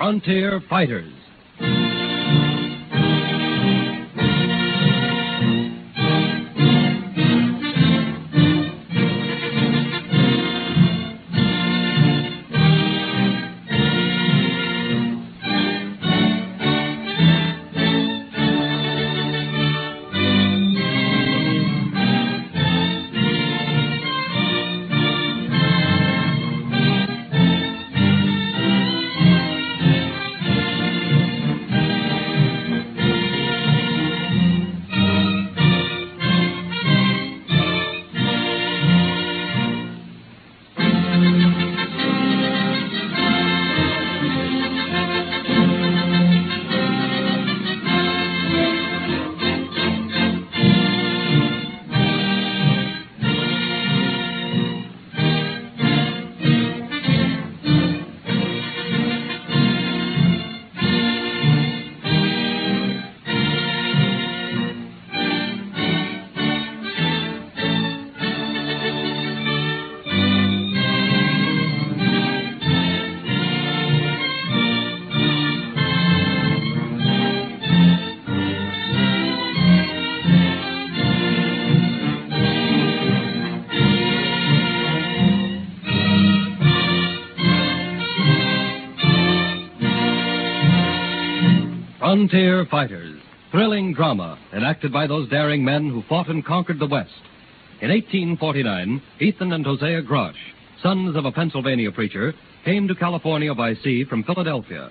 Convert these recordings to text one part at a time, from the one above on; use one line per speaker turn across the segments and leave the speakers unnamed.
Frontier Fighters. Frontier Fighters, thrilling drama enacted by those daring men who fought and conquered the West. In 1849, Ethan and Hosea Grosh, sons of a Pennsylvania preacher, came to California by sea from Philadelphia.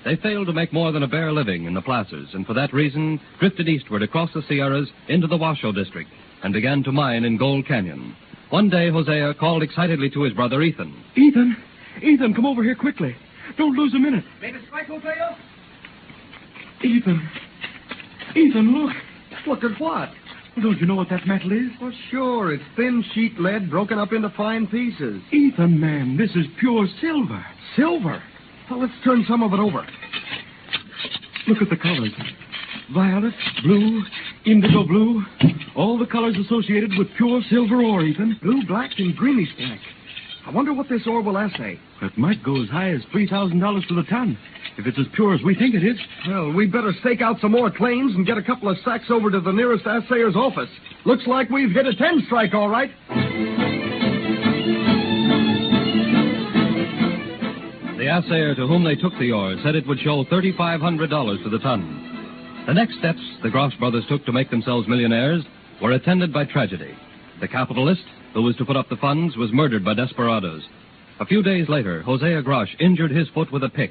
They failed to make more than a bare living in the plazas, and for that reason drifted eastward across the Sierras into the Washoe district and began to mine in Gold Canyon. One day, Hosea called excitedly to his brother Ethan.
Ethan, come over here quickly. Don't lose a minute.
Made a strike, Hosea?
Ethan, look.
Look at what?
Don't you know what that metal is?
Well, sure. It's thin sheet lead broken up into fine pieces.
Ethan, man, this is pure silver.
Silver? Well, let's turn some of it over.
Look at the colors. Violet, blue, indigo blue. All the colors associated with pure silver ore, Ethan.
Blue, black, and greenish black. I wonder what this ore will assay.
It might go as high as $3,000 to the ton, if it's as pure as we think it is.
Well, we'd better stake out some more claims and get a couple of sacks over to the nearest assayer's office. Looks like we've hit a 10 strike, all right.
The assayer to whom they took the ore said it would show $3,500 to the ton. The next steps the Grosh brothers took to make themselves millionaires were attended by tragedy. The capitalist who was to put up the funds was murdered by desperados. A few days later, Hosea Grosh injured his foot with a pick.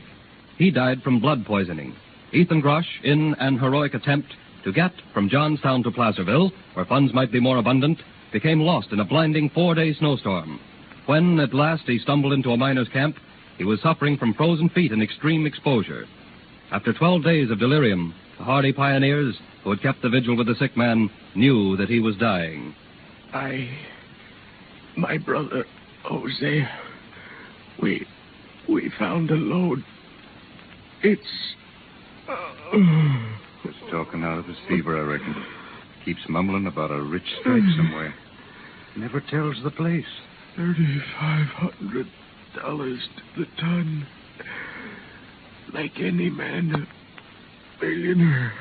He died from blood poisoning. Ethan Grosh, in an heroic attempt to get from Johnstown to Placerville, where funds might be more abundant, became lost in a blinding 4-day snowstorm. When, at last, he stumbled into a miner's camp, he was suffering from frozen feet and extreme exposure. After 12 days of delirium, the hardy pioneers who had kept the vigil with the sick man knew that he was dying.
My brother, Hosea, we found a load. It's
talking out of his fever, I reckon. Keeps mumbling about a rich strike somewhere. Never tells the place.
$3,500 to the ton. Like any man, a millionaire.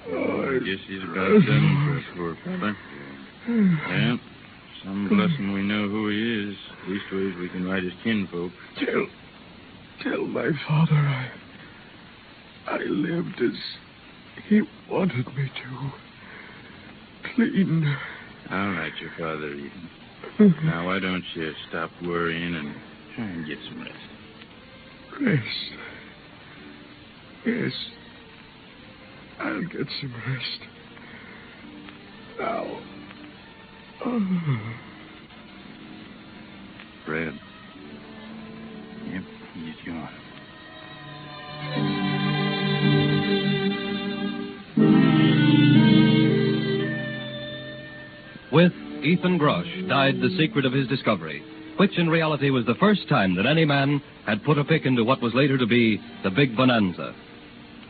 I guess he's about done for us, poor fella. Yeah, some blessing we know who he is. Leastways, we can write his kinfolk.
Tell my father I lived as he wanted me to. Clean.
All right, your father, Ethan. Now, why don't you stop worrying and try and get some rest?
Rest? Yes. I'll get some rest. Now.
Fred. Yep, he's gone.
With Ethan Grosh died the secret of his discovery, which in reality was the first time that any man had put a pick into what was later to be the Big Bonanza.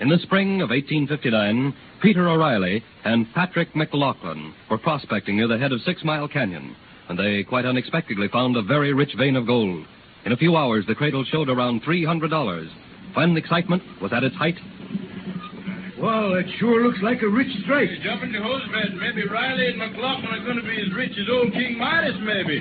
In the spring of 1859, Peter O'Reilly and Patrick McLaughlin were prospecting near the head of 6 Mile Canyon, and they quite unexpectedly found a very rich vein of gold. In a few hours, the cradle showed around $300, when excitement was at its height.
Well, it sure looks like a rich strike.
Jump in the hose bed. Maybe Riley and McLaughlin are going to be as rich as old King Midas, maybe.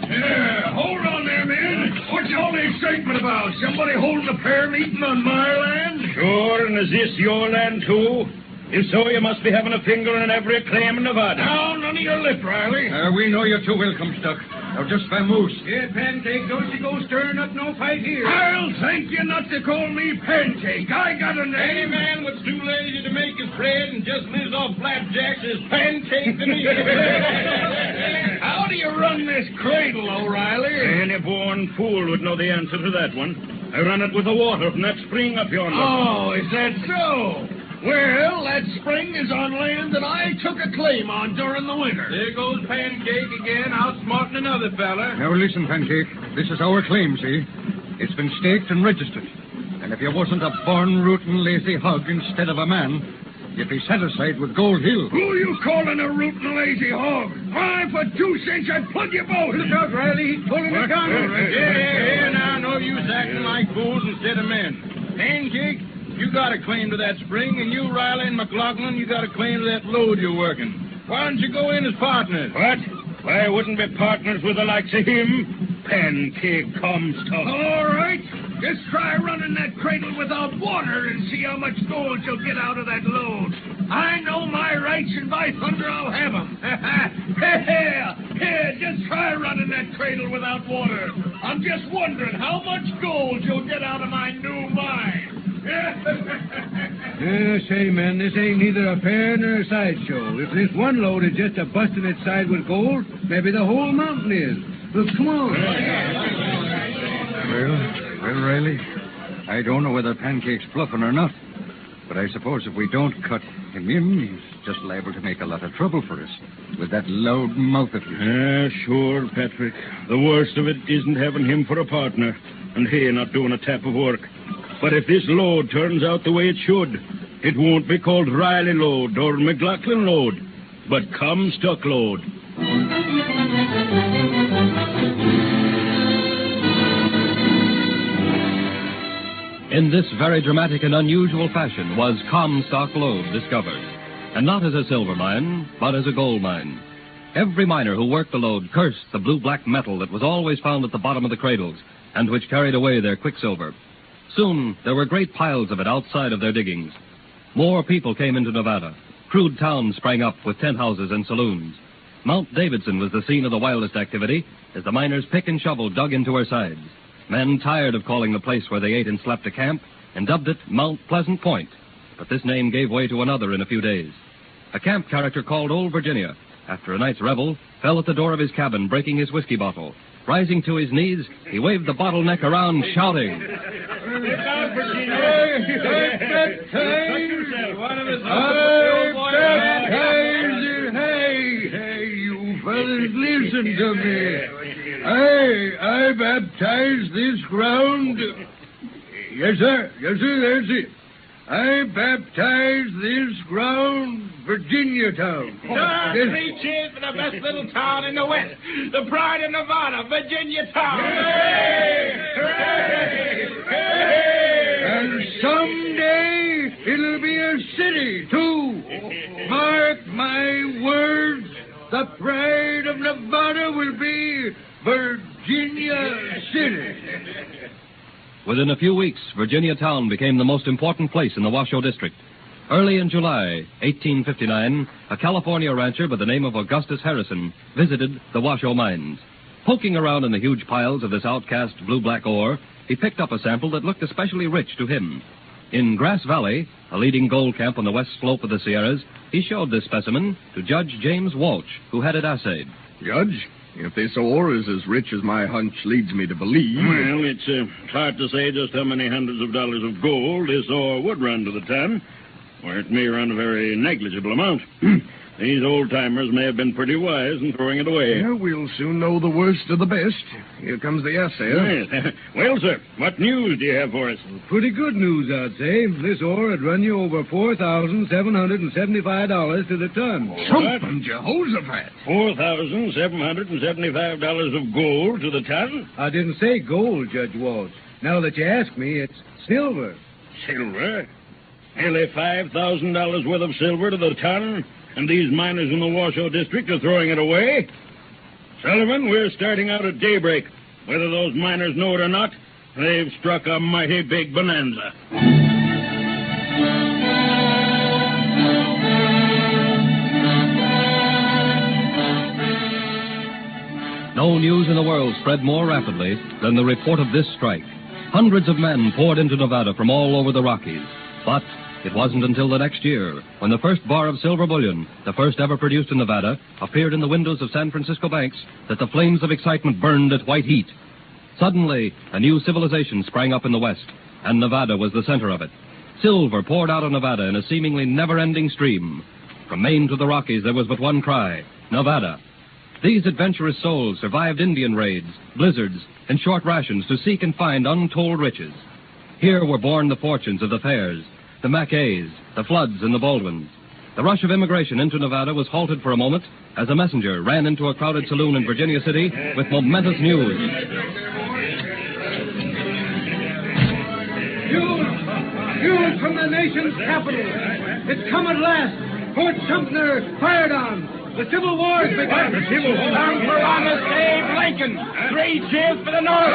Yeah, hold on there, man. What's all the excitement about? Somebody holding a prayer meeting on my land?
Sure, and is this your land, too? If so, you must be having a finger in every claim in Nevada.
Now, none of your lip, Riley.
We know you're too welcome, Stuck. Now, just vamoose.
Yeah, Pancake, don't you go stirring up no fight here. I'll thank you not to call me Pancake. I got a name.
Any man that's too lazy to make his bread and just lives off flapjacks is Pancake to me.
How do you run this cradle, O'Reilly?
Any born fool would know the answer to that one. I run it with the water from that spring up yonder.
Oh, is that so? Well, that spring is on land that I took a claim on during the winter.
There goes Pancake again, outsmarting another fella.
Now, listen, Pancake. This is our claim, see? It's been staked and registered. And if you wasn't a born-rootin' lazy hog instead of a man, you'd be satisfied with Gold Hill.
Who you calling a rootin' lazy hog? Why, for 2 cents, I'd plug you both.
Look out, Riley. He's pulling a gun.
Yeah, now, no use acting like fools instead of men. Pancake, you got a claim to that spring, and you, Riley and McLaughlin, you got a claim to that load you're working. Why don't you go in as partners?
What? Why, I wouldn't be partners with the likes of him. Pancake Comstock.
All right. Just try running that cradle without water and see how much gold you'll get out of that load. I know my rights, and by thunder, I'll have them. Yeah, just try running that cradle without water. I'm just wondering how much gold you'll get out of my new mine.
Say, man, this ain't neither a fair nor a sideshow. If this one load is just a busting its side with gold, maybe the whole mountain is. Look, come on. Well, Riley, I don't know whether Pancake's bluffing or not, but I suppose if we don't cut him in, he's just liable to make a lot of trouble for us with that loud mouth of his.
Sure, Patrick. The worst of it isn't having him for a partner, and he not doing a tap of work. But if this load turns out the way it should, it won't be called Riley load or McLaughlin load, but Comstock load.
In this very dramatic and unusual fashion was Comstock lode discovered, and not as a silver mine, but as a gold mine. Every miner who worked the lode cursed the blue-black metal that was always found at the bottom of the cradles and which carried away their quicksilver. Soon, there were great piles of it outside of their diggings. More people came into Nevada. Crude towns sprang up with tent houses and saloons. Mount Davidson was the scene of the wildest activity as the miners pick and shovel dug into her sides. Men tired of calling the place where they ate and slept a camp and dubbed it Mount Pleasant Point. But this name gave way to another in a few days. A camp character called Old Virginia, after a night's revel, fell at the door of his cabin, breaking his whiskey bottle. Rising to his knees, he waved the bottleneck around, shouting,
Hey, you fellas, listen to me. I baptize this ground. Yes, sir, that's it. I baptize this ground Virginia town.
Sir, 3 cheers for the best little town in the West. The pride of Nevada, Virginia town.
Hooray! Hooray!
And someday it'll be a city, too. Mark my words, the pride of Nevada will be Virginia City.
Within a few weeks, Virginia town became the most important place in the Washoe District. Early in July 1859, a California rancher by the name of Augustus Harrison visited the Washoe mines. Poking around in the huge piles of this outcast blue-black ore, he picked up a sample that looked especially rich to him. In Grass Valley, a leading gold camp on the west slope of the Sierras, he showed this specimen to Judge James Walsh, who had it assayed.
Judge, if this ore is as rich as my hunch leads me to believe...
Well, it's hard to say just how many hundreds of dollars of gold this ore would run to the ton, or it may run a very negligible amount. These old-timers may have been pretty wise in throwing it away.
Yeah, we'll soon know the worst of the best. Here comes the assayer.
Yes. Well, sir, what news do you have for us?
Pretty good news, I'd say. This ore would run you over $4,775 to the ton.
Something, Jehoshaphat.
$4,775 of gold to the ton?
I didn't say gold, Judge Walsh. Now that you ask me, it's silver.
Silver? Nearly $5,000 worth of silver to the ton? And these miners in the Washoe district are throwing it away? Sullivan, we're starting out at daybreak. Whether those miners know it or not, they've struck a mighty big bonanza.
No news in the world spread more rapidly than the report of this strike. Hundreds of men poured into Nevada from all over the Rockies. But it wasn't until the next year, when the first bar of silver bullion, the first ever produced in Nevada, appeared in the windows of San Francisco banks, that the flames of excitement burned at white heat. Suddenly, a new civilization sprang up in the West, and Nevada was the center of it. Silver poured out of Nevada in a seemingly never-ending stream. From Maine to the Rockies, there was but one cry: Nevada. These adventurous souls survived Indian raids, blizzards, and short rations to seek and find untold riches. Here were born the fortunes of the Fairs, the Mackays, the Floods, and the Baldwins. The rush of immigration into Nevada was halted for a moment as a messenger ran into a crowded saloon in Virginia City with momentous news.
News from the nation's capital. It's come at last. Fort Sumter fired on. The Civil War has begun.
The Civil War? Time for honest Abe Lincoln. 3 cheers for the North.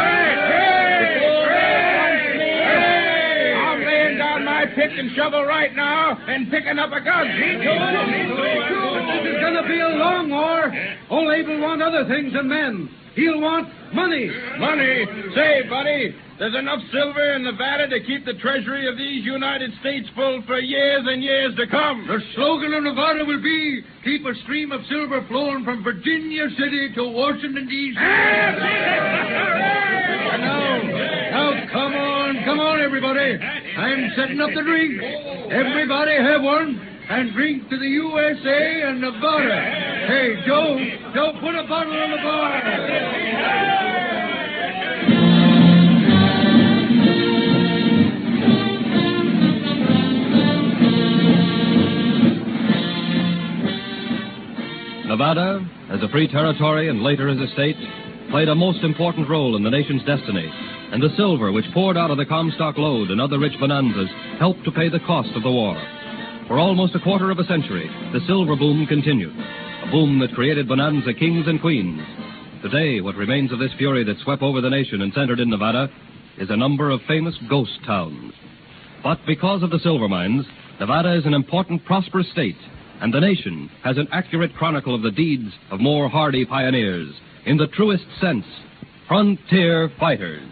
I'm laying down my pick and shovel right now and picking up a gun.
This is going to be a long war. Old Abe will want other things than men. He'll want money.
Money? Say, buddy, there's enough silver in Nevada to keep the treasury of these United States full for years and years to come.
The slogan of Nevada will be, keep a stream of silver flowing from Virginia City to Washington, D.C. Now, come on, everybody. I'm setting up the drink. Everybody have one. And drink to the USA and Nevada. Hey, Joe, put a bottle on the bar.
Nevada, as a free territory and later as a state, played a most important role in the nation's destiny, and the silver which poured out of the Comstock lode and other rich bonanzas helped to pay the cost of the war. For almost a quarter of a century, the silver boom continued, a boom that created bonanza kings and queens. Today, what remains of this fury that swept over the nation and centered in Nevada is a number of famous ghost towns. But because of the silver mines, Nevada is an important, prosperous state, and the nation has an accurate chronicle of the deeds of more hardy pioneers, in the truest sense, frontier fighters.